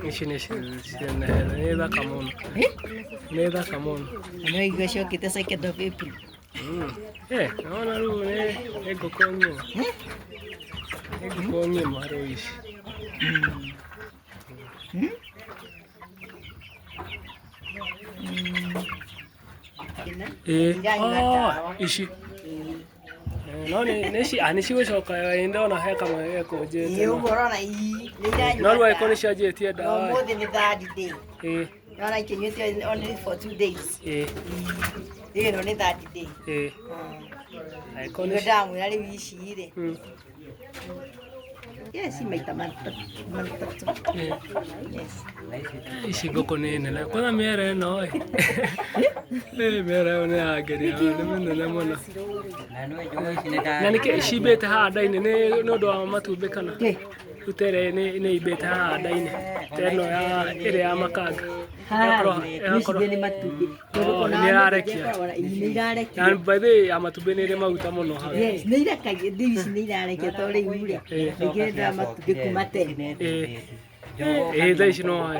Ici neza kamono. Neza kamono. No igasho kita second of April. Naona leo ego konyo. Ego konyo maro ici. Ici. No neci anici gucoka inde na he kamwe gekunjite. Yo borona i. No rwa iko ni cianjitie dawa. More than that day. No like you only for 2 days. You know that day. Ai ko Ni ni damu yale wishi ile. Yes, maita mantap. Yes. ici ngoko nĩ nene kwana mĩere ĩno mĩere ĩyo nĩ yangeria nĩ mĩnene mũno na nĩkĩ cimbĩte haha nda-inĩ nĩ ũndũ wa matumbĩ kana rutere nĩ imbĩte haha nda-inĩ ta ĩno ĩrĩa ya makanga nĩ ĩrarekia na by the way ya matumbĩ nĩ ĩrĩ maguta mũno hau nĩ irekagia ici nĩ irarekia to rĩu rĩ nĩngĩenda matumbĩ kuma tene thaa ici no